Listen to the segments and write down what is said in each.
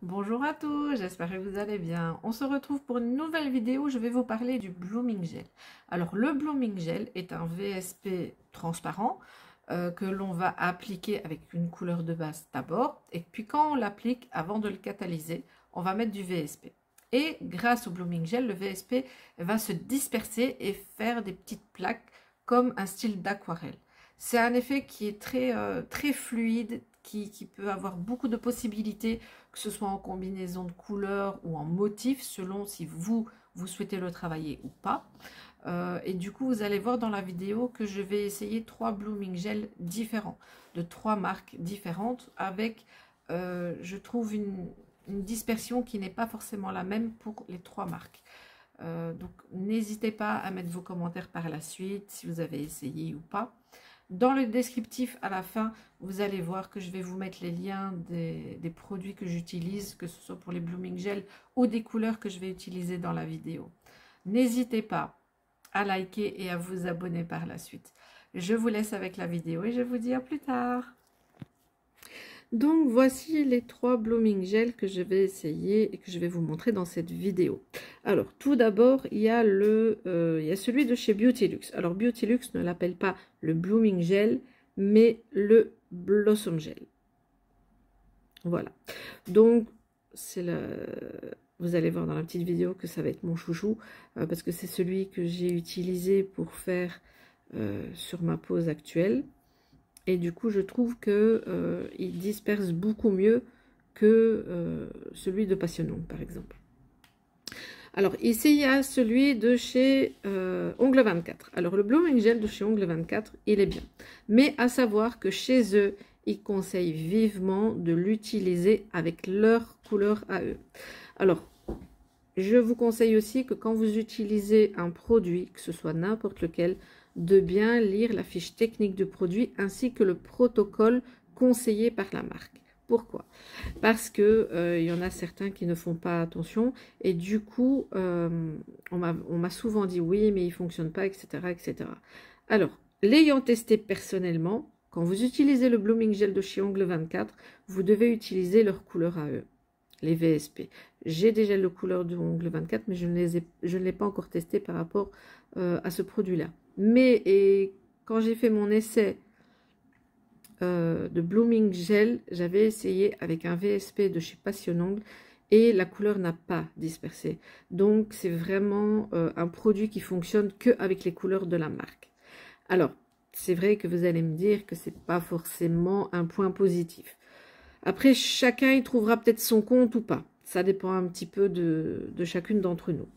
Bonjour à tous, j'espère que vous allez bien. On se retrouve pour une nouvelle vidéo, je vais vous parler du Blooming Gel. Alors le Blooming Gel est un VSP transparent que l'on va appliquer avec une couleur de base d'abord. Et puis quand on l'applique, avant de le catalyser, on va mettre du VSP. Et grâce au Blooming Gel, le VSP va se disperser et faire des petites plaques comme un style d'aquarelle. C'est un effet qui est très fluide, qui peut avoir beaucoup de possibilités, que ce soit en combinaison de couleurs ou en motifs, selon si vous souhaitez le travailler ou pas. Et du coup, vous allez voir dans la vidéo que je vais essayer 3 Blooming Gel différents, de 3 marques différentes, avec, je trouve, une dispersion qui n'est pas forcément la même pour les 3 marques. Donc, n'hésitez pas à mettre vos commentaires par la suite, si vous avez essayé ou pas. Dans le descriptif à la fin, vous allez voir que je vais vous mettre les liens des produits que j'utilise, que ce soit pour les Blooming Gel ou des couleurs que je vais utiliser dans la vidéo. N'hésitez pas à liker et à vous abonner par la suite. Je vous laisse avec la vidéo et je vous dis à plus tard. Donc voici les 3 Blooming Gel que je vais essayer et que je vais vous montrer dans cette vidéo. Alors tout d'abord il y a celui de chez Beautylux. Alors Beautylux ne l'appelle pas le Blooming Gel mais le Blossom Gel. Voilà. Donc vous allez voir dans la petite vidéo que ça va être mon chouchou parce que c'est celui que j'ai utilisé pour faire sur ma pose actuelle. Et du coup, je trouve que il disperse beaucoup mieux que celui de Passionnong, par exemple. Alors, ici, il y a celui de chez Ongle 24. Alors, le Blooming Gel de chez Ongle 24, il est bien. Mais à savoir que chez eux, ils conseillent vivement de l'utiliser avec leur couleur à eux. Alors, je vous conseille aussi que quand vous utilisez un produit, que ce soit n'importe lequel, de bien lire la fiche technique du produit ainsi que le protocole conseillé par la marque. Pourquoi? Parce que y en a certains qui ne font pas attention et du coup, on m'a souvent dit oui, mais il ne fonctionne pas, etc., etc. Alors, l'ayant testé personnellement, quand vous utilisez le Blooming Gel de chez Ongle 24, vous devez utiliser leur couleur à eux, les VSP. J'ai déjà le couleur de Ongle 24, mais je ne l'ai pas encore testé par rapport à ce produit-là. Mais quand j'ai fait mon essai de Blooming Gel, j'avais essayé avec un VSP de chez Passionnong et la couleur n'a pas dispersé. Donc, c'est vraiment un produit qui fonctionne qu'avec les couleurs de la marque. Alors, c'est vrai que vous allez me dire que c'est pas forcément un point positif. Après, chacun y trouvera peut-être son compte ou pas. Ça dépend un petit peu de chacune d'entre nous.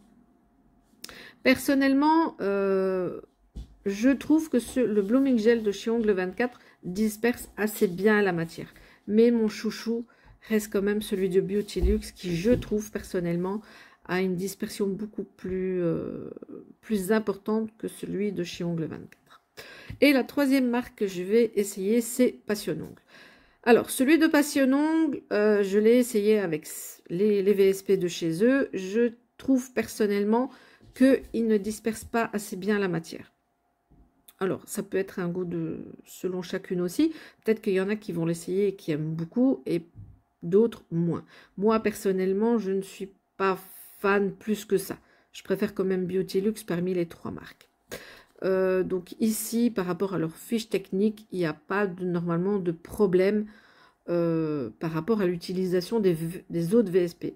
Personnellement, je trouve que le Blooming Gel de chez Ongle 24 disperse assez bien la matière. Mais mon chouchou reste quand même celui de Beautylux qui, je trouve personnellement, a une dispersion beaucoup plus importante que celui de chez Ongle 24. Et la troisième marque que je vais essayer, c'est Passionnong. Alors, celui de Passionnong, je l'ai essayé avec les VSP de chez eux. Je trouve personnellement qu'il ne disperse pas assez bien la matière. Alors, ça peut être un goût selon chacune aussi. Peut-être qu'il y en a qui vont l'essayer et qui aiment beaucoup et d'autres moins. Moi, personnellement, je ne suis pas fan plus que ça. Je préfère quand même Beautylux parmi les 3 marques. Donc ici, par rapport à leur fiche technique, il n'y a pas normalement de problème par rapport à l'utilisation des autres VSP.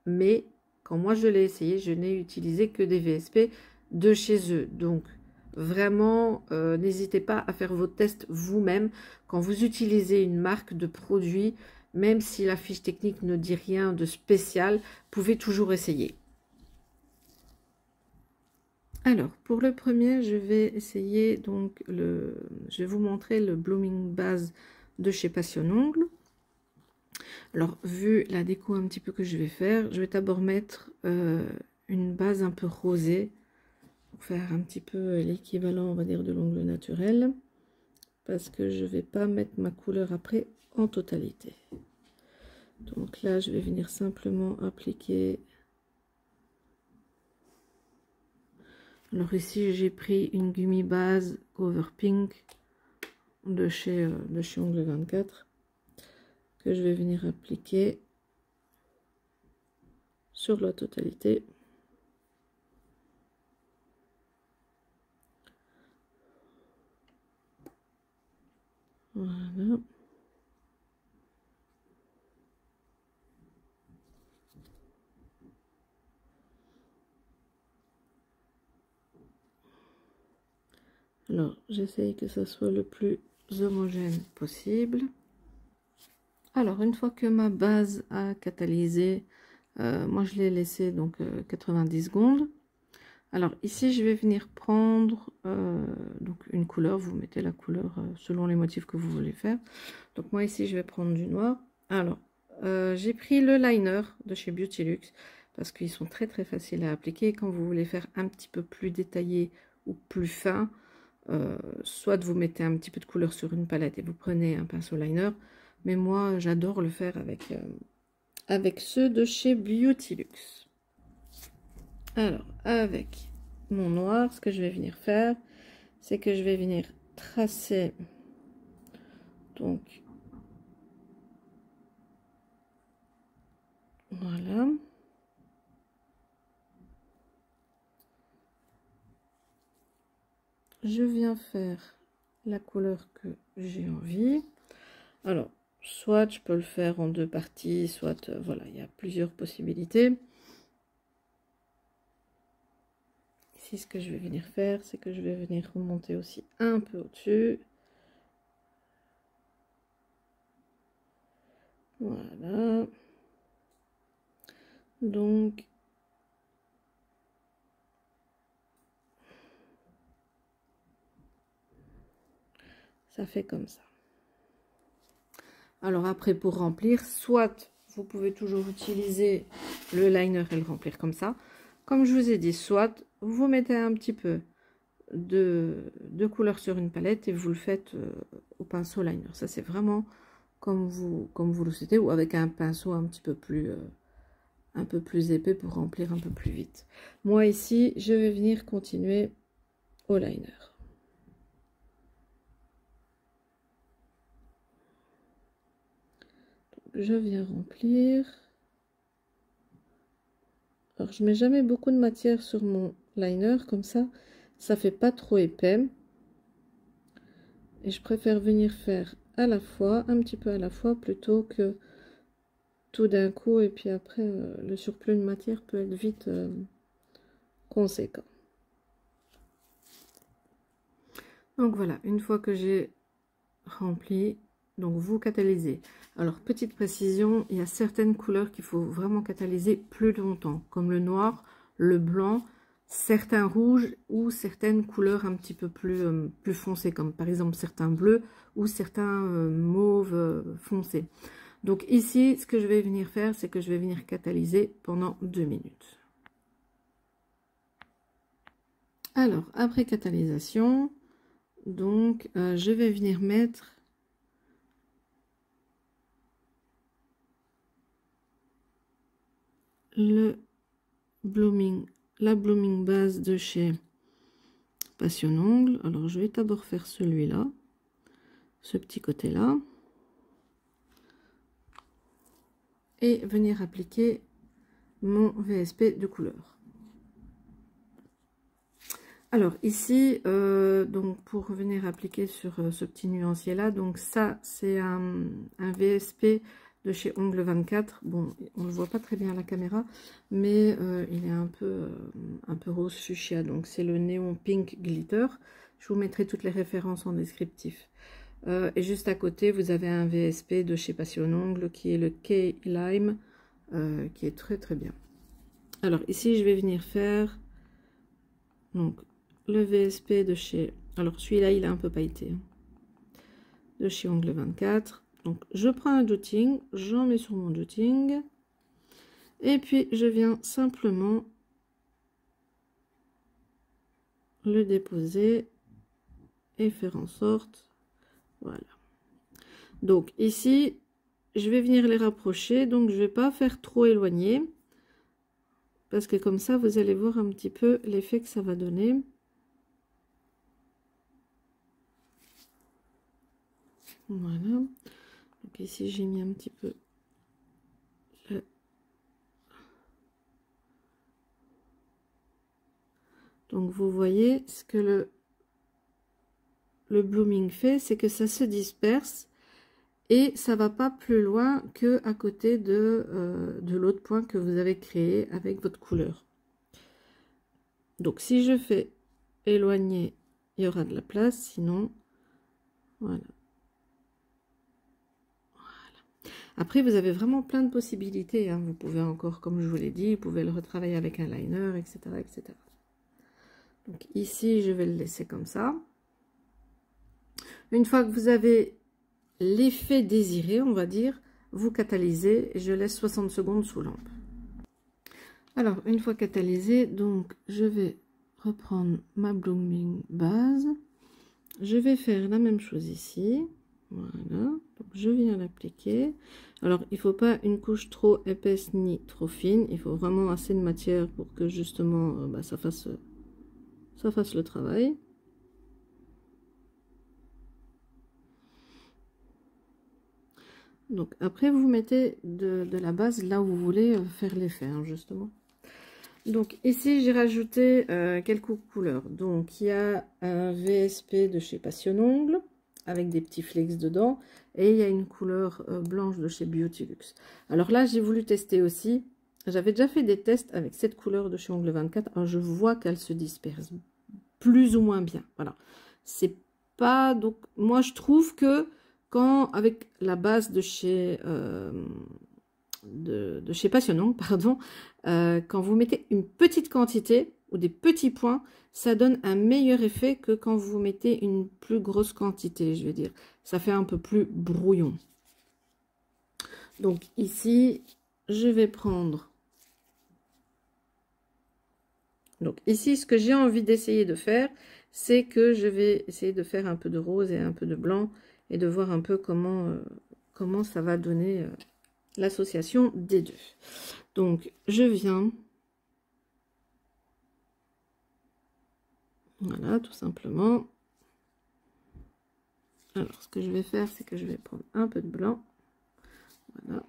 Mais quand moi je l'ai essayé, je n'ai utilisé que des VSP de chez eux. Donc vraiment, n'hésitez pas à faire vos tests vous-même quand vous utilisez une marque de produit, même si la fiche technique ne dit rien de spécial, vous pouvez toujours essayer. Alors, pour le premier, je vais essayer, donc, je vais vous montrer le Blooming Base de chez Passionnong. Alors, vu la déco un petit peu que je vais faire, je vais d'abord mettre une base un peu rosée, pour faire un petit peu l'équivalent, on va dire, de l'ongle naturel, parce que je ne vais pas mettre ma couleur après en totalité. Donc là, je vais venir simplement appliquer. Alors ici, j'ai pris une gummy base Cover Pink de chez Ongle 24 que je vais venir appliquer sur la totalité. Voilà. Alors, j'essaye que ça soit le plus homogène possible. Alors, une fois que ma base a catalysé, moi je l'ai laissé donc 90 secondes. Alors ici, je vais venir prendre donc une couleur. Vous mettez la couleur selon les motifs que vous voulez faire. Donc moi ici, je vais prendre du noir. Alors, j'ai pris le liner de chez Beauty parce qu'ils sont très très faciles à appliquer. Quand vous voulez faire un petit peu plus détaillé ou plus fin, soit vous mettez un petit peu de couleur sur une palette et vous prenez un pinceau liner. Mais moi, j'adore le faire avec ceux de chez Beauty. Alors, avec mon noir, ce que je vais venir faire, c'est que je vais venir tracer, donc, voilà. Je viens faire la couleur que j'ai envie. Alors, soit je peux le faire en deux parties, soit, voilà, il y a plusieurs possibilités. Ici, ce que je vais venir faire, c'est que je vais venir remonter aussi un peu au-dessus. Voilà. Donc, ça fait comme ça. Alors après, pour remplir, soit vous pouvez toujours utiliser le liner et le remplir comme ça. Comme je vous ai dit, soit vous mettez un petit peu de couleur sur une palette et vous le faites au pinceau liner. Ça, c'est vraiment comme vous le souhaitez, ou avec un pinceau un peu plus épais pour remplir un peu plus vite. Moi, ici, je vais venir continuer au liner. Je viens remplir. Alors, je mets jamais beaucoup de matière sur mon liner, comme ça fait pas trop épais. Et je préfère venir faire à la fois, un petit peu à la fois, plutôt que tout d'un coup. Et puis après, le surplus de matière peut être vite conséquent. Donc voilà, une fois que j'ai rempli, donc vous catalysez. Alors, petite précision, il y a certaines couleurs qu'il faut vraiment catalyser plus longtemps, comme le noir, le blanc, certains rouges ou certaines couleurs un petit peu plus foncées, comme par exemple certains bleus ou certains mauves foncés. Donc ici, ce que je vais venir faire, c'est que je vais venir catalyser pendant 2 minutes. Alors, après catalysation, donc je vais venir mettre la blooming base de chez Passion Ongle. Alors je vais d'abord faire celui-là, ce petit côté là, et venir appliquer mon VSP de couleur. Alors ici, donc pour venir appliquer sur ce petit nuancier là, donc ça c'est un VSP de chez Ongle 24. Bon, on ne le voit pas très bien à la caméra, mais il est un peu rose fuchsia, donc c'est le Neon Pink Glitter. Je vous mettrai toutes les références en descriptif. Et juste à côté, vous avez un VSP de chez Passion Ongle qui est le Key Lime, qui est très très bien. Alors ici, je vais venir faire donc le VSP de chez... Alors celui-là, il est un peu pailleté, hein, de chez Ongle 24. Donc je prends un dotting, j'en mets sur mon dotting. Et puis je viens simplement le déposer et faire en sorte... Voilà. Donc ici, je vais venir les rapprocher. Donc je ne vais pas faire trop éloigné. Parce que comme ça, vous allez voir un petit peu l'effet que ça va donner. Voilà. Donc ici, j'ai mis un petit peu Donc vous voyez ce que le blooming fait, c'est que ça se disperse et ça va pas plus loin que à côté de l'autre point que vous avez créé avec votre couleur. Donc si je fais éloigner, il y aura de la place, sinon voilà. Après, vous avez vraiment plein de possibilités, hein. Vous pouvez encore, comme je vous l'ai dit, vous pouvez le retravailler avec un liner, etc., etc. Donc ici, je vais le laisser comme ça. Une fois que vous avez l'effet désiré, on va dire, vous catalysez et je laisse 60 secondes sous lampe. Alors, une fois catalysé, donc je vais reprendre ma blooming base. Je vais faire la même chose ici. Voilà, donc je viens l'appliquer. Alors, il ne faut pas une couche trop épaisse ni trop fine. Il faut vraiment assez de matière pour que justement ça fasse le travail. Donc après, vous mettez de la base là où vous voulez faire l'effet, hein, justement. Donc ici, j'ai rajouté quelques couleurs. Donc il y a un VSP de chez Passion Ongle avec des petits flex dedans. Et il y a une couleur blanche de chez Beauty Luxe. Alors là, j'ai voulu tester aussi. J'avais déjà fait des tests avec cette couleur de chez Ongle 24. Alors je vois qu'elle se disperse plus ou moins bien. Voilà. C'est pas... Donc moi, je trouve que quand, avec la base de chez... de chez Passion Ongle, pardon, quand vous mettez une petite quantité ou des petits points, ça donne un meilleur effet que quand vous mettez une plus grosse quantité, je veux dire. Ça fait un peu plus brouillon. Donc ici, je vais prendre... Donc ici, ce que j'ai envie d'essayer de faire, c'est que je vais essayer de faire un peu de rose et un peu de blanc et de voir un peu comment ça va donner l'association des deux. Donc, je viens... Voilà, tout simplement. Alors, ce que je vais faire, c'est que je vais prendre un peu de blanc. Voilà.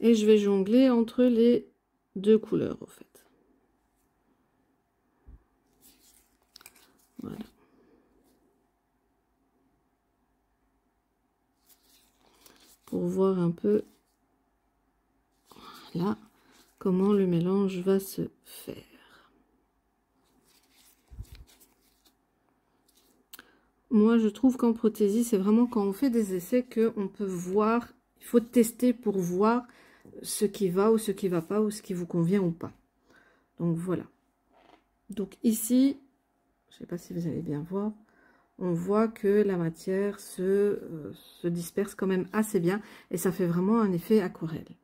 Et je vais jongler entre les deux couleurs, au fait. Voilà. Pour voir un peu, là, comment le mélange va se faire. Moi, je trouve qu'en prothésie, c'est vraiment quand on fait des essais qu'on peut voir, il faut tester pour voir ce qui va ou ce qui ne va pas, ou ce qui vous convient ou pas. Donc, voilà. Donc, ici, je ne sais pas si vous allez bien voir, on voit que la matière se disperse quand même assez bien et ça fait vraiment un effet aquarelle.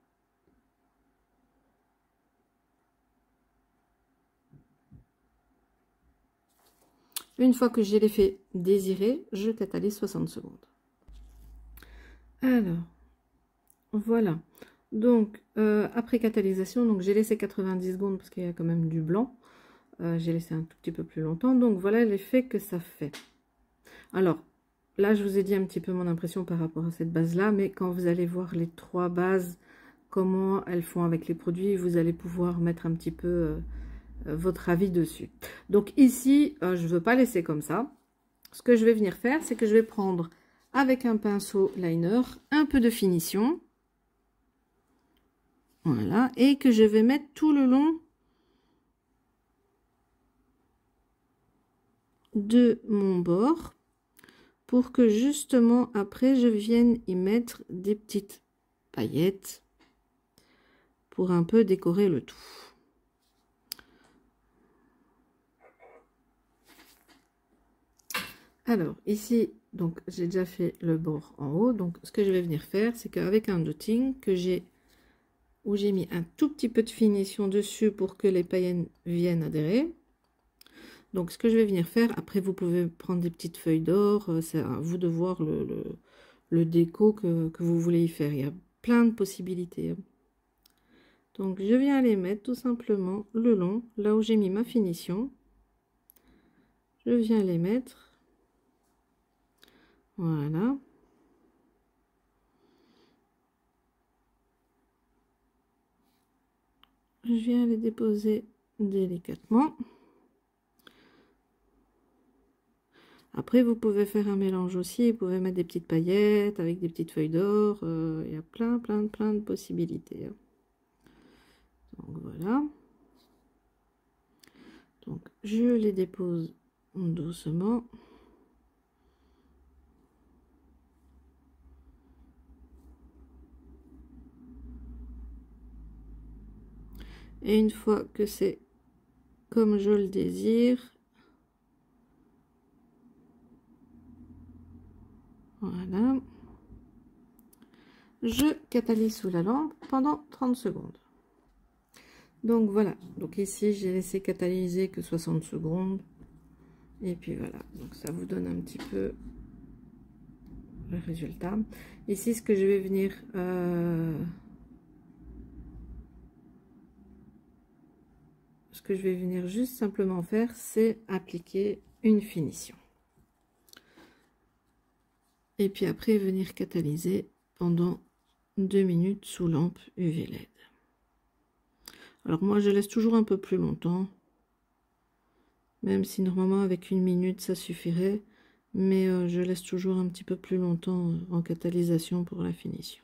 Une fois que j'ai l'effet désiré, je catalyse 60 secondes. Alors, voilà. Donc, après catalysation, donc j'ai laissé 90 secondes parce qu'il y a quand même du blanc. J'ai laissé un tout petit peu plus longtemps. Donc, voilà l'effet que ça fait. Alors, là, je vous ai dit un petit peu mon impression par rapport à cette base-là. Mais quand vous allez voir les trois bases, comment elles font avec les produits, vous allez pouvoir mettre un petit peu... votre avis dessus. Donc ici, je ne veux pas laisser comme ça. Ce que je vais venir faire, c'est que je vais prendre avec un pinceau liner un peu de finition. Voilà. Et que je vais mettre tout le long de mon bord pour que justement après je vienne y mettre des petites paillettes pour un peu décorer le tout. Alors ici, donc j'ai déjà fait le bord en haut. Donc ce que je vais venir faire, c'est qu'avec un dotting où j'ai mis un tout petit peu de finition dessus pour que les paillettes viennent adhérer. Donc ce que je vais venir faire, après vous pouvez prendre des petites feuilles d'or, c'est à vous de voir le déco que vous voulez y faire. Il y a plein de possibilités. Donc je viens les mettre tout simplement le long, là où j'ai mis ma finition. Je viens les mettre. Voilà. je viens les déposer délicatement. Après, vous pouvez faire un mélange aussi, vous pouvez mettre des petites paillettes avec des petites feuilles d'or, il y a plein de possibilités. Donc voilà. Donc je les dépose doucement. Et une fois que c'est comme je le désire, voilà, je catalyse sous la lampe pendant 30 secondes. Donc voilà, donc ici j'ai laissé catalyser que 60 secondes. Et puis voilà, donc ça vous donne un petit peu le résultat. Ici, ce que je vais venir juste simplement faire, c'est appliquer une finition. Et puis après, venir catalyser pendant 2 minutes sous lampe UV LED. Alors moi, je laisse toujours un peu plus longtemps, même si normalement avec 1 minute, ça suffirait. Mais je laisse toujours un petit peu plus longtemps en catalysation pour la finition.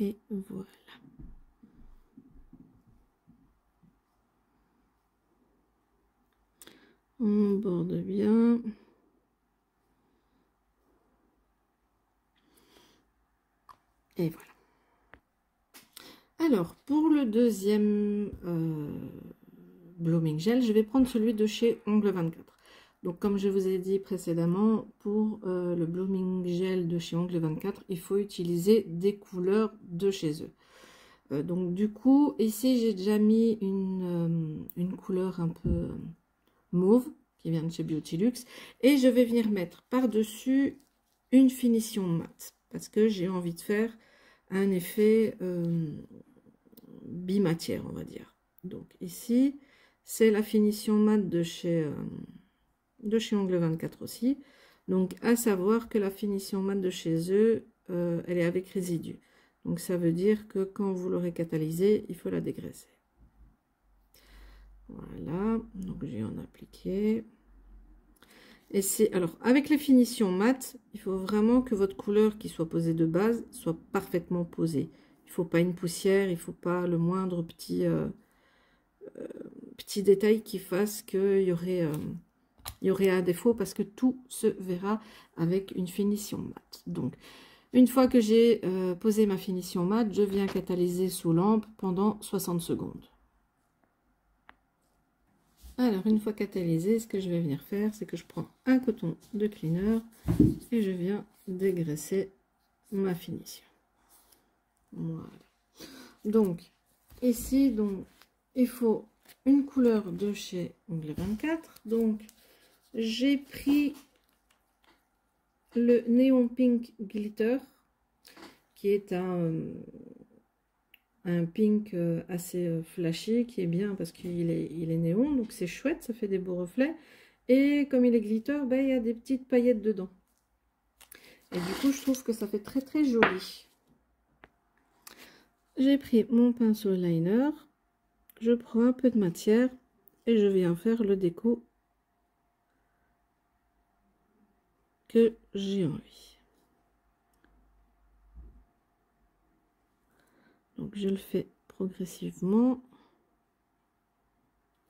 Et voilà. On borde bien. Et voilà. Alors, pour le deuxième Blooming Gel, je vais prendre celui de chez Ongle 24. Donc, comme je vous ai dit précédemment, pour le Blooming Gel de chez Ongle 24, il faut utiliser des couleurs de chez eux. Donc, du coup, ici, j'ai déjà mis une couleur un peu mauve, qui vient de chez Beauty Luxe. Et je vais venir mettre par-dessus une finition mat, parce que j'ai envie de faire un effet bimatière, on va dire. Donc ici, c'est la finition mat de chez Ongle 24 aussi. Donc à savoir que la finition mat de chez eux, elle est avec résidu. Donc ça veut dire que quand vous l'aurez catalysée, il faut la dégraisser. Voilà, donc j'ai en appliqué. Et c'est alors avec les finitions mat, il faut vraiment que votre couleur qui soit posée de base soit parfaitement posée. Il ne faut pas une poussière, il ne faut pas le moindre petit détail qui fasse qu'il y aurait un défaut, parce que tout se verra avec une finition mat. Donc une fois que j'ai posé ma finition mat, je viens catalyser sous lampe pendant 60 secondes. Alors, une fois catalysé, ce que je vais venir faire, c'est que je prends un coton de cleaner et je viens dégraisser ma finition. Voilà. Donc, ici, donc, il faut une couleur de chez Ongle 24. Donc, j'ai pris le Neon Pink Glitter, qui est un pink assez flashy, qui est bien parce qu'il est néon, donc c'est chouette, ça fait des beaux reflets. Et comme il est glitter, ben, il y a des petites paillettes dedans. Et du coup, je trouve que ça fait très très joli. J'ai pris mon pinceau liner, je prends un peu de matière et je viens faire le déco que j'ai envie. Donc je le fais progressivement.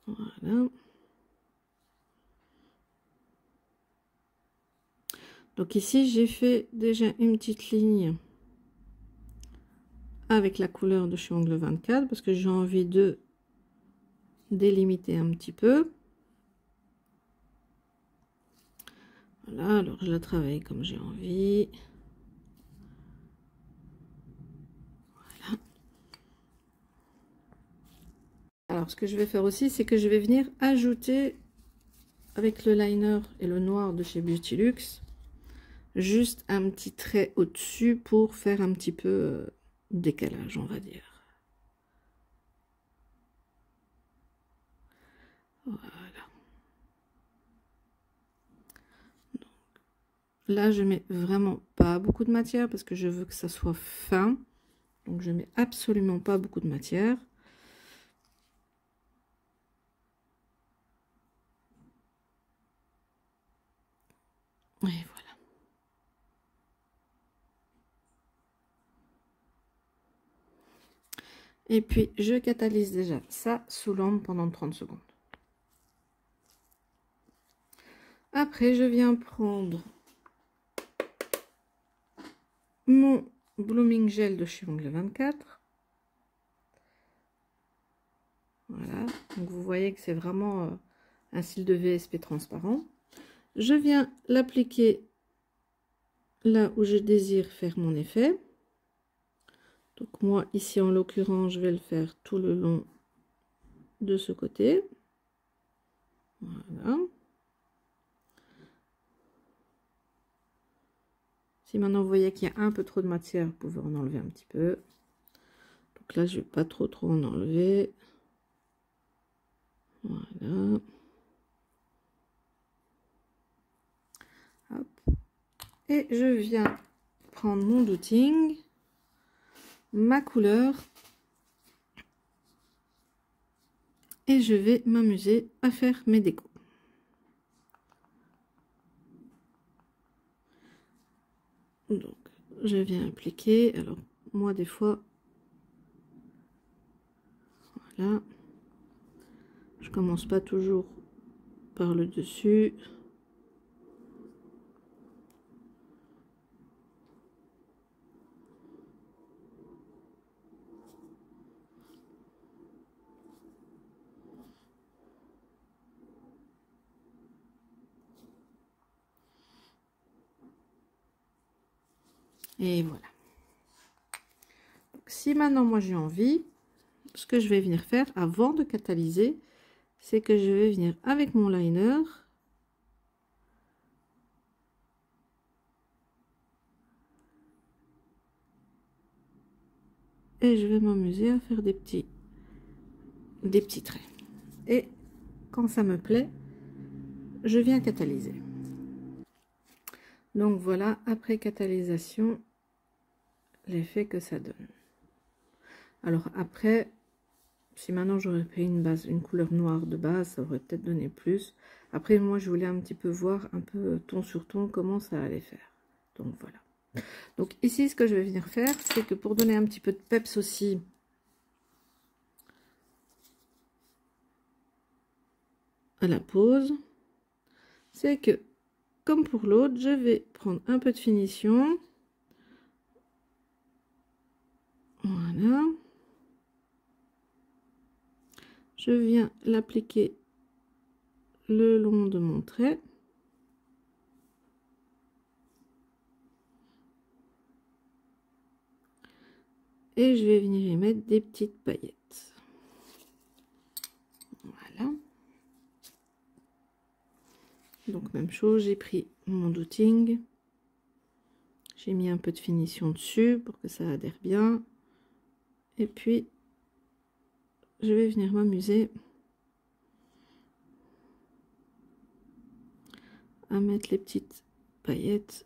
Voilà. Donc ici, j'ai fait déjà une petite ligne avec la couleur de chez Ongle 24 parce que j'ai envie de délimiter un petit peu. Voilà, alors je la travaille comme j'ai envie. Voilà. Alors ce que je vais faire aussi, c'est que je vais venir ajouter avec le liner et le noir de chez Beauty Luxe juste un petit trait au-dessus pour faire un petit peu décalage, on va dire. Voilà. Donc, là, je mets vraiment pas beaucoup de matière parce que je veux que ça soit fin. Donc, je mets absolument pas beaucoup de matière. Et voilà. Et puis, je catalyse déjà ça sous l'ombre pendant 30 secondes. Après, je viens prendre mon Blooming Gel de chez Ongle 24. Voilà. Donc, vous voyez que c'est vraiment un style de VSP transparent. Je viens l'appliquer là où je désire faire mon effet. Donc moi, ici, en l'occurrence, je vais le faire tout le long de ce côté. Voilà. Si maintenant vous voyez qu'il y a un peu trop de matière, vous pouvez en enlever un petit peu. Donc là, je ne vais pas trop en enlever. Voilà. Hop. Et je viens prendre mon dotting, ma couleur, et je vais m'amuser à faire mes décos. Donc, je viens appliquer. Alors, moi, des fois, voilà, je commence pas toujours par le dessus. Et voilà. Donc, si maintenant moi j'ai envie, ce que je vais venir faire avant de catalyser, c'est que je vais venir avec mon liner et je vais m'amuser à faire des petits traits. Et quand ça me plaît, je viens catalyser. Donc voilà, après catalysation, l'effet que ça donne. Alors après, si maintenant j'aurais pris une couleur noire de base, ça aurait peut-être donné plus. Après, moi, je voulais un petit peu voir un peu ton sur ton comment ça allait faire. Donc voilà. Donc ici, ce que je vais venir faire, c'est que pour donner un petit peu de peps aussi à la pose, c'est que comme pour l'autre, je vais prendre un peu de finition. Voilà. Je viens l'appliquer le long de mon trait. Et je vais venir y mettre des petites paillettes. Voilà. Donc même chose, j'ai pris mon dotting. J'ai mis un peu de finition dessus pour que ça adhère bien. Et puis, je vais venir m'amuser à mettre les petites paillettes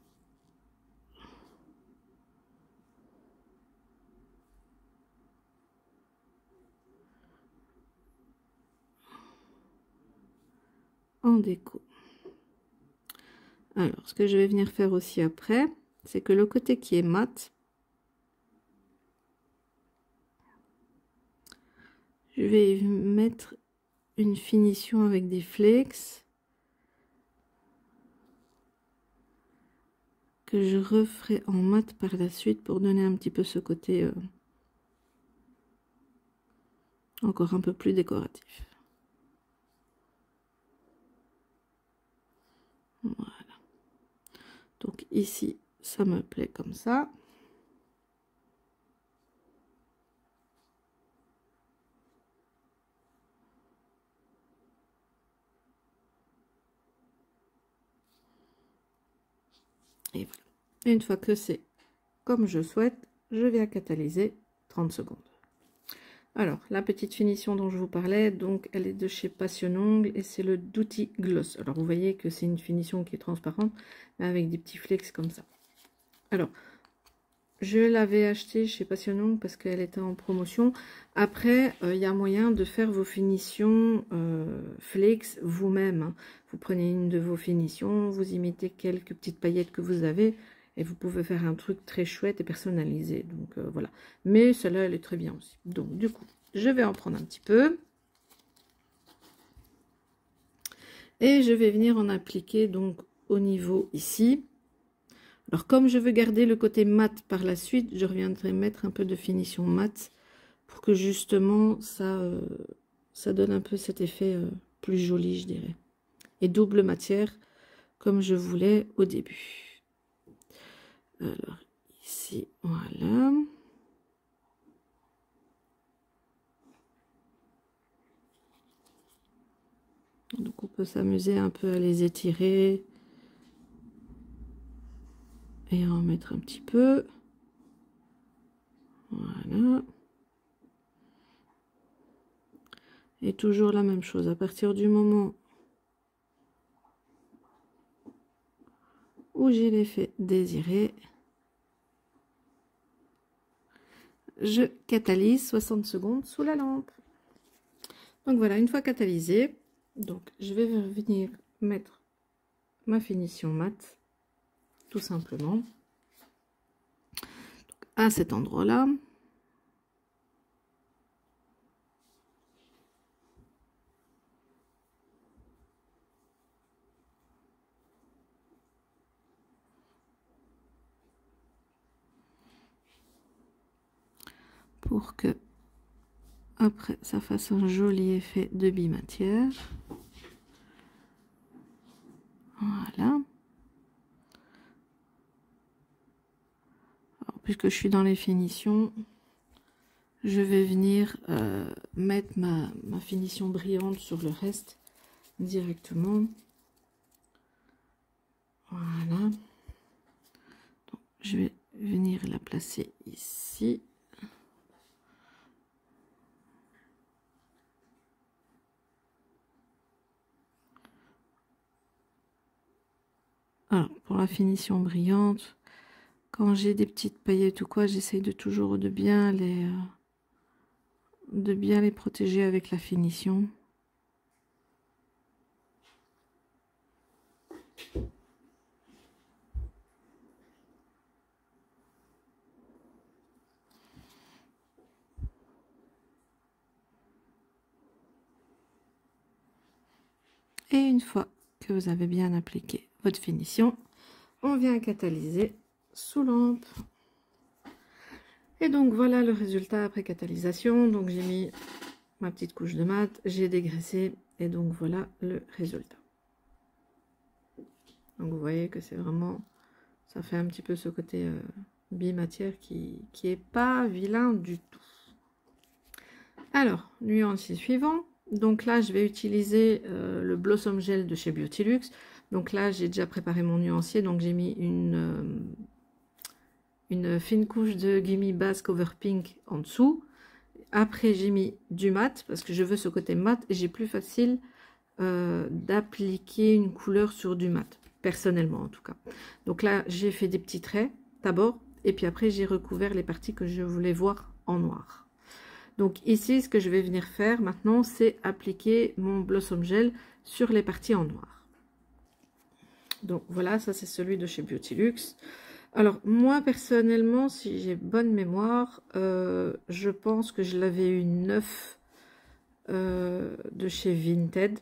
en déco. Alors, ce que je vais venir faire aussi après, c'est que le côté qui est mat, je vais mettre une finition avec des flakes que je referai en mat par la suite pour donner un petit peu ce côté encore un peu plus décoratif. Voilà. Donc ici, ça me plaît comme ça. Et voilà. Et une fois que c'est comme je souhaite, je viens catalyser 30 secondes. Alors, la petite finition dont je vous parlais, donc elle est de chez Passion Ongle et c'est le Duty Gloss. Alors, vous voyez que c'est une finition qui est transparente, mais avec des petits flecks comme ça. Alors, je l'avais acheté chez Passion Ongle parce qu'elle était en promotion. Après, il y a moyen de faire vos finitions flex vous-même. Hein. Vous prenez une de vos finitions, vous y mettez quelques petites paillettes que vous avez et vous pouvez faire un truc très chouette et personnalisé. Donc voilà. Mais celle-là, elle est très bien aussi. Donc du coup, je vais en prendre un petit peu. Et je vais venir en appliquer donc au niveau ici. Alors, comme je veux garder le côté mat par la suite, je reviendrai mettre un peu de finition mat pour que justement ça donne un peu cet effet plus joli, je dirais. Et double matière, comme je voulais au début. Alors, ici, voilà. Donc, on peut s'amuser un peu à les étirer. Et en mettre un petit peu. Voilà. Et toujours la même chose. À partir du moment où j'ai l'effet désiré, je catalyse 60 secondes sous la lampe. Donc voilà, une fois catalysé, donc je vais venir mettre ma finition mat, tout simplement, donc, à cet endroit-là. Pour que après ça fasse un joli effet de bimatière. Voilà. Alors, puisque je suis dans les finitions, je vais venir mettre ma finition brillante sur le reste directement. Voilà. Donc, je vais venir la placer ici. Alors, pour la finition brillante, quand j'ai des petites paillettes ou quoi, j'essaye de toujours de bien les protéger avec la finition. Et une fois que vous avez bien appliqué votre finition, on vient catalyser sous lampe. Et donc voilà le résultat après catalysation. Donc j'ai mis ma petite couche de mat, j'ai dégraissé et donc voilà le résultat. Donc vous voyez que c'est vraiment, ça fait un petit peu ce côté bimatière qui est pas vilain du tout. Alors, nuancier suivant. Donc là, je vais utiliser le Blossom Gel de chez Beauty-Luxe. Donc là, j'ai déjà préparé mon nuancier. Donc j'ai mis une fine couche de Gimme Base Cover Pink en dessous. Après, j'ai mis du mat parce que je veux ce côté mat. Et j'ai plus facile d'appliquer une couleur sur du mat. Personnellement, en tout cas. Donc là, j'ai fait des petits traits d'abord. Et puis après, j'ai recouvert les parties que je voulais voir en noir. Donc ici, ce que je vais venir faire maintenant, c'est appliquer mon Blossom Gel sur les parties en noir. Donc voilà, ça c'est celui de chez Beauty-Luxe. Alors moi personnellement, si j'ai bonne mémoire, je pense que je l'avais eu neuf de chez Vinted.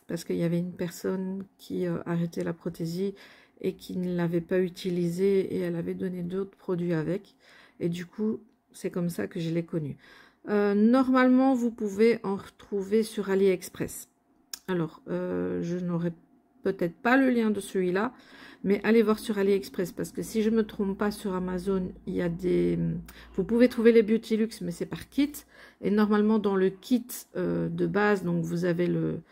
Parce qu'il y avait une personne qui arrêtait la prothésie et qui ne l'avait pas utilisé et elle avait donné d'autres produits avec. Et du coup, c'est comme ça que je l'ai connu. Normalement, vous pouvez en retrouver sur AliExpress. Alors, je n'aurai peut-être pas le lien de celui-là, mais allez voir sur AliExpress parce que si je ne me trompe pas, sur Amazon, il y a des... Vous pouvez trouver les Beauty-Luxe, mais c'est par kit. Et normalement, dans le kit de base, donc vous avez le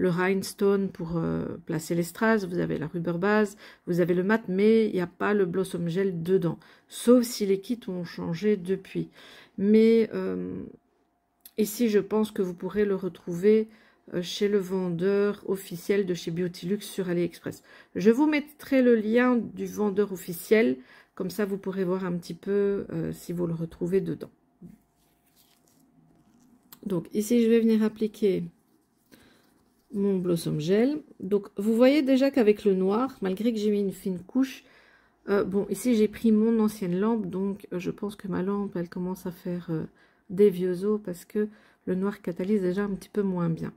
le rhinestone pour placer les strass, vous avez la rubber base, vous avez le mat, mais il n'y a pas le blossom gel dedans, sauf si les kits ont changé depuis. Mais ici, je pense que vous pourrez le retrouver chez le vendeur officiel de chez Beautylux sur AliExpress. Je vous mettrai le lien du vendeur officiel, comme ça vous pourrez voir un petit peu si vous le retrouvez dedans. Donc ici, je vais venir appliquer mon blossom gel. Donc vous voyez déjà qu'avec le noir, malgré que j'ai mis une fine couche, bon ici j'ai pris mon ancienne lampe, donc je pense que ma lampe elle commence à faire des vieux os parce que le noir catalyse déjà un petit peu moins bien.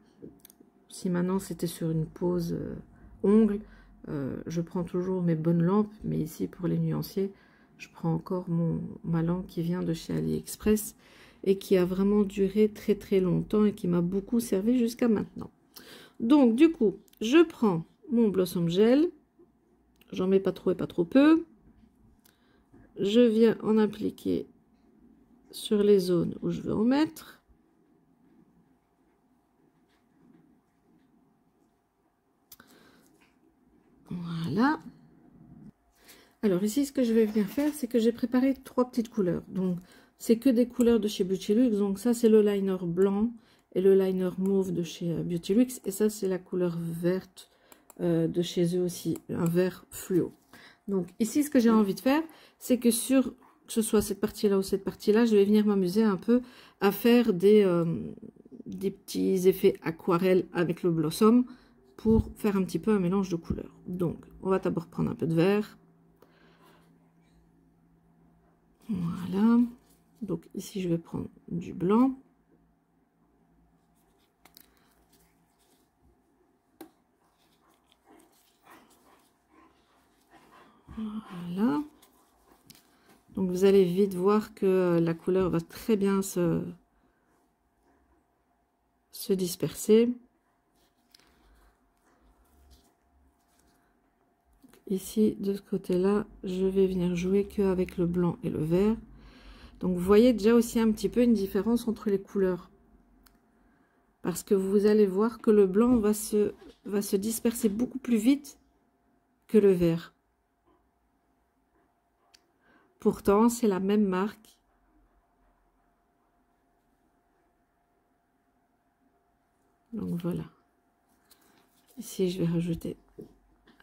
Si maintenant c'était sur une pose ongle, je prends toujours mes bonnes lampes, mais ici pour les nuanciers, je prends encore ma lampe qui vient de chez AliExpress et qui a vraiment duré très très longtemps et qui m'a beaucoup servi jusqu'à maintenant. Donc du coup, je prends mon blossom gel, j'en mets pas trop et pas trop peu, je viens en appliquer sur les zones où je veux en mettre. Voilà. Alors ici, ce que je vais venir faire, c'est que j'ai préparé 3 petites couleurs. Donc, c'est que des couleurs de chez Beautylux. Donc ça, c'est le liner blanc et le liner mauve de chez Beautylux. Et ça, c'est la couleur verte de chez eux aussi, un vert fluo. Donc ici, ce que j'ai envie de faire, c'est que que ce soit cette partie-là ou cette partie-là, je vais venir m'amuser un peu à faire des petits effets aquarelle avec le blossom pour faire un petit peu un mélange de couleurs. Donc, on va d'abord prendre un peu de vert. Voilà. Donc ici, je vais prendre du blanc. Voilà. Donc vous allez vite voir que la couleur va très bien se disperser. Ici, de ce côté-là, je vais venir jouer qu'avec le blanc et le vert. Donc vous voyez déjà aussi un petit peu une différence entre les couleurs. Parce que vous allez voir que le blanc va se disperser beaucoup plus vite que le vert. Pourtant, c'est la même marque. Donc voilà. Ici, je vais rajouter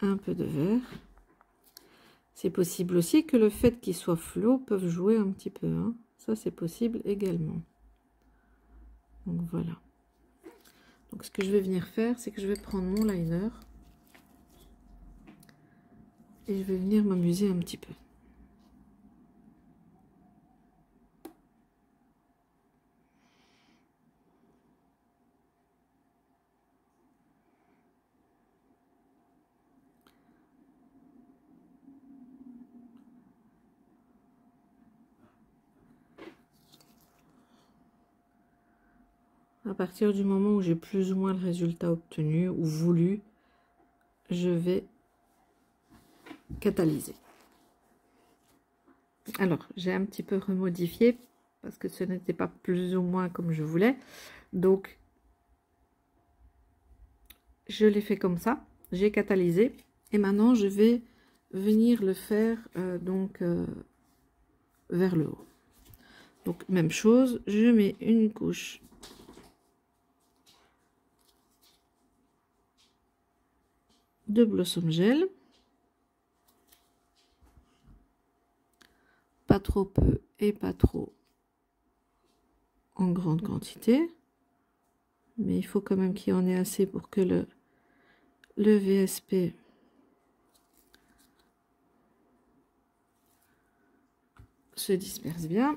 un peu de vert. C'est possible aussi que le fait qu'il soit fluo peut jouer un petit peu. Hein. Ça, c'est possible également. Donc voilà. Donc ce que je vais venir faire, c'est que je vais prendre mon liner. Et je vais venir m'amuser un petit peu. À partir du moment où j'ai plus ou moins le résultat obtenu ou voulu, je vais catalyser. Alors, j'ai un petit peu remodifié parce que ce n'était pas plus ou moins comme je voulais. Donc, je l'ai fait comme ça. J'ai catalysé. Et maintenant, je vais venir le faire vers le haut. Donc, même chose. Je mets une couche de blossom gel. Pas trop peu et pas trop en grande quantité. Mais il faut quand même qu'il y en ait assez pour que le VSP se disperse bien.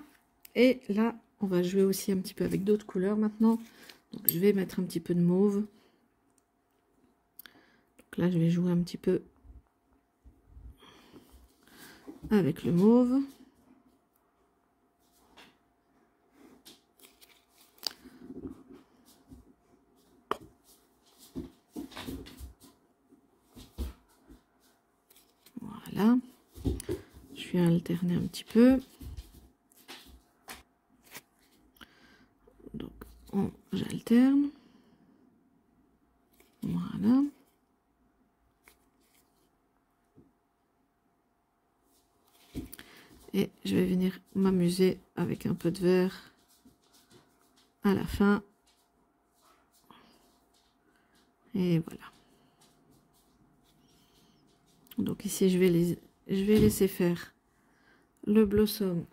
Et là, on va jouer aussi un petit peu avec d'autres couleurs maintenant. Donc, je vais mettre un petit peu de mauve. Donc là, je vais jouer un petit peu avec le mauve. Voilà. Je vais alterner un petit peu. Donc, j'alterne. Voilà. Et je vais venir m'amuser avec un peu de vert à la fin. Et voilà. Donc ici, je vais laisser faire le blossom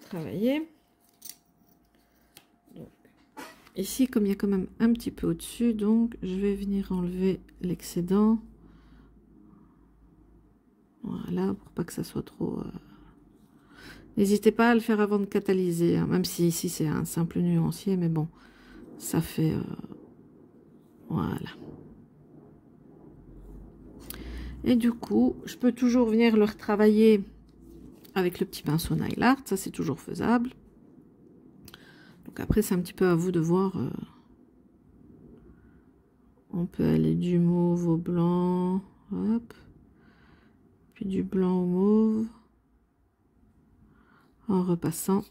travailler. Donc, ici, comme il y a quand même un petit peu au-dessus, donc je vais venir enlever l'excédent. Voilà, pour pas que ça soit trop... N'hésitez pas à le faire avant de catalyser, hein, même si ici c'est un simple nuancier, mais bon, ça fait... voilà. Et du coup, je peux toujours venir le retravailler avec le petit pinceau nail art, ça c'est toujours faisable. Donc après, c'est un petit peu à vous de voir. On peut aller du mauve au blanc, hop, puis du blanc au mauve, en repassant.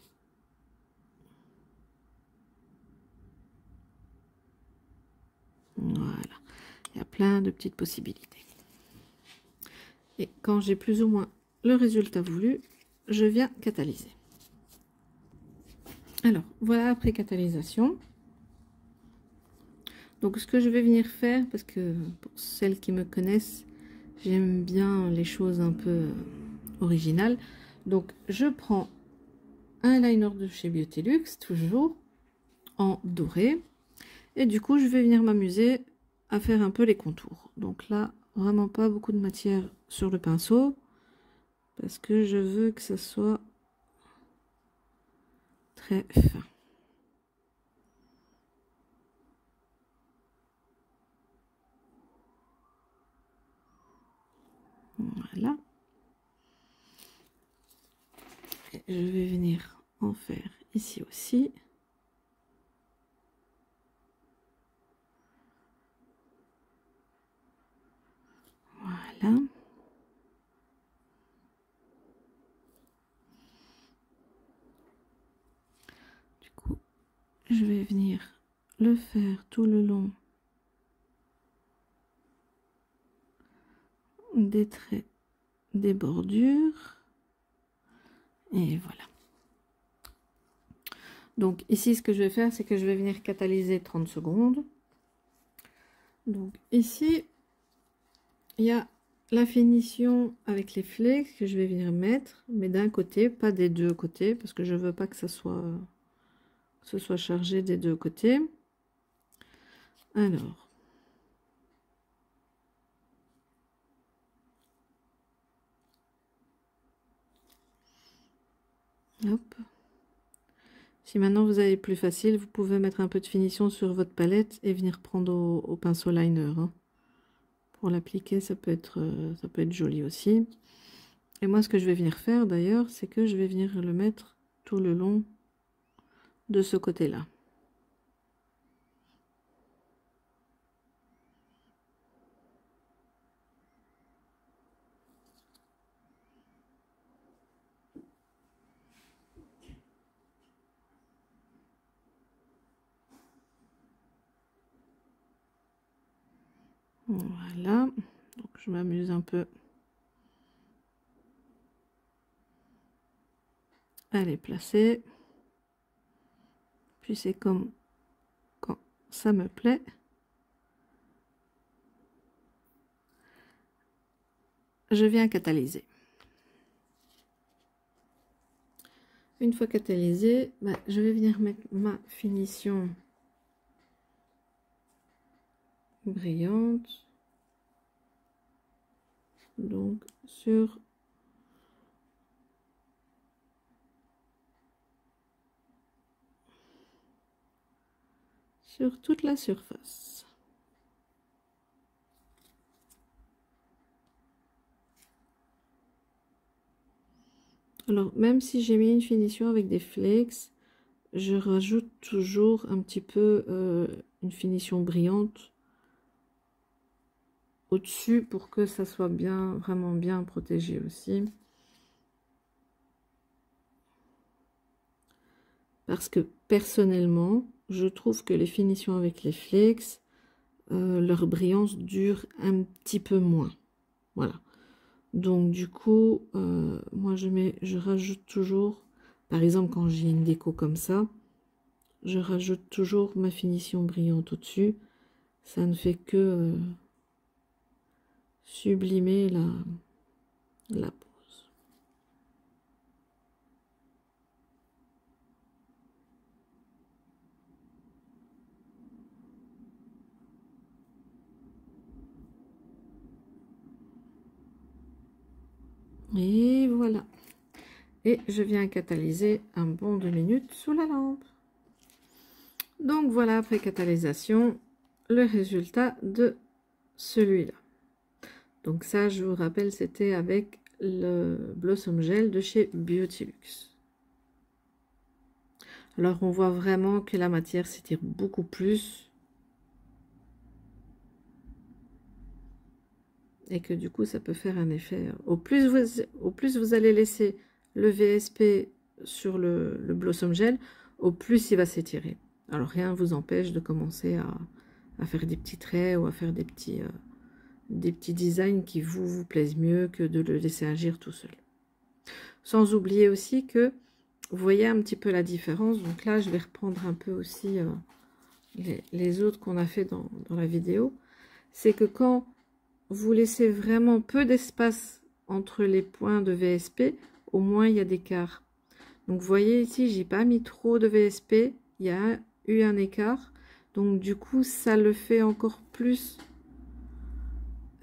Voilà, il y a plein de petites possibilités. Et quand j'ai plus ou moins le résultat voulu, je viens catalyser. Alors, voilà après catalysation. Donc, ce que je vais venir faire, parce que pour celles qui me connaissent, j'aime bien les choses un peu originales. Donc, je prends un liner de chez Beautylux, toujours en doré. Et du coup, je vais venir m'amuser à faire un peu les contours. Donc là, vraiment pas beaucoup de matière sur le pinceau, parce que je veux que ça soit très fin. Voilà. Et je vais venir en faire ici aussi. Voilà. Du coup, je vais venir le faire tout le long des traits des bordures. Et voilà. Donc ici, ce que je vais faire, c'est que je vais venir catalyser 30 secondes. Donc ici, il y a la finition avec les flex que je vais venir mettre, mais d'un côté, pas des deux côtés, parce que je veux pas que ce soit chargé des deux côtés. Alors, hop. Si maintenant vous avez plus facile, vous pouvez mettre un peu de finition sur votre palette et venir prendre au pinceau liner. Hein. Pour l'appliquer, ça peut être joli aussi. Et moi, ce que je vais venir faire d'ailleurs, c'est que je vais venir le mettre tout le long de ce côté-là. Voilà, donc je m'amuse un peu à les placer. Puis c'est comme quand ça me plaît. Je viens catalyser. Une fois catalysé, je vais venir mettre ma finition brillante. Donc sur toute la surface. Alors, même si j'ai mis une finition avec des flex, je rajoute toujours un petit peu une finition brillante au-dessus pour que ça soit bien, vraiment bien protégé aussi. Parce que personnellement, je trouve que les finitions avec les flex leur brillance dure un petit peu moins. Voilà. Donc du coup, moi je rajoute toujours, par exemple quand j'ai une déco comme ça, je rajoute toujours ma finition brillante au-dessus. Ça ne fait que sublimer la pose. Et voilà. Et je viens catalyser un bon 2 minutes sous la lampe. Donc voilà, après catalysation, le résultat de celui-là. Donc ça, je vous rappelle, c'était avec le Blossom Gel de chez Beautylux. Alors on voit vraiment que la matière s'étire beaucoup plus. Et que du coup, ça peut faire un effet. Au plus vous allez laisser le VSP sur le Blossom Gel, au plus il va s'étirer. Alors rien ne vous empêche de commencer à faire des petits traits ou à faire des petits designs qui vous plaisent mieux que de le laisser agir tout seul. Sans oublier aussi que vous voyez un petit peu la différence. Donc là, je vais reprendre un peu aussi les autres qu'on a fait dans la vidéo. C'est que quand vous laissez vraiment peu d'espace entre les points de VSP, au moins il y a d'écart. Donc vous voyez ici, j'ai pas mis trop de VSP, il y a eu un écart. Donc du coup, ça le fait encore plus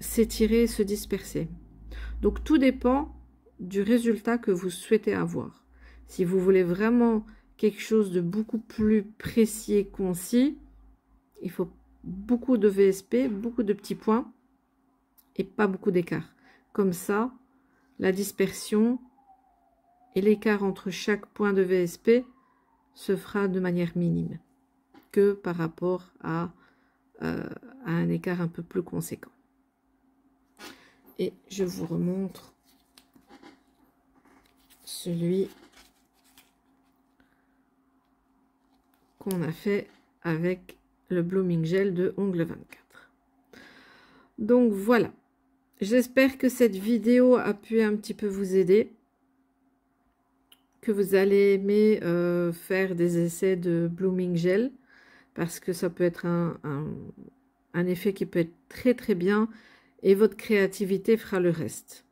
s'étirer, se disperser. Donc tout dépend du résultat que vous souhaitez avoir. Si vous voulez vraiment quelque chose de beaucoup plus précis et concis, il faut beaucoup de VSP, beaucoup de petits points et pas beaucoup d'écart. Comme ça, la dispersion et l'écart entre chaque point de VSP se fera de manière minime que par rapport à un écart un peu plus conséquent. Et je vous remontre celui qu'on a fait avec le Blooming Gel de Ongle 24. Donc voilà, j'espère que cette vidéo a pu un petit peu vous aider, que vous allez aimer faire des essais de Blooming Gel, parce que ça peut être un effet qui peut être très très bien, et votre créativité fera le reste.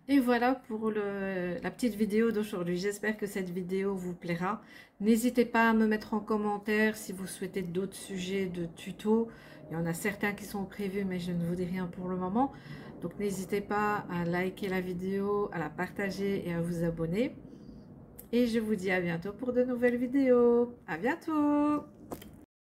Et voilà pour la petite vidéo d'aujourd'hui. J'espère que cette vidéo vous plaira. N'hésitez pas à me mettre en commentaire si vous souhaitez d'autres sujets de tutos. Il y en a certains qui sont prévus, mais je ne vous dis rien pour le moment. Donc n'hésitez pas à liker la vidéo, à la partager et à vous abonner. Et je vous dis à bientôt pour de nouvelles vidéos. À bientôt!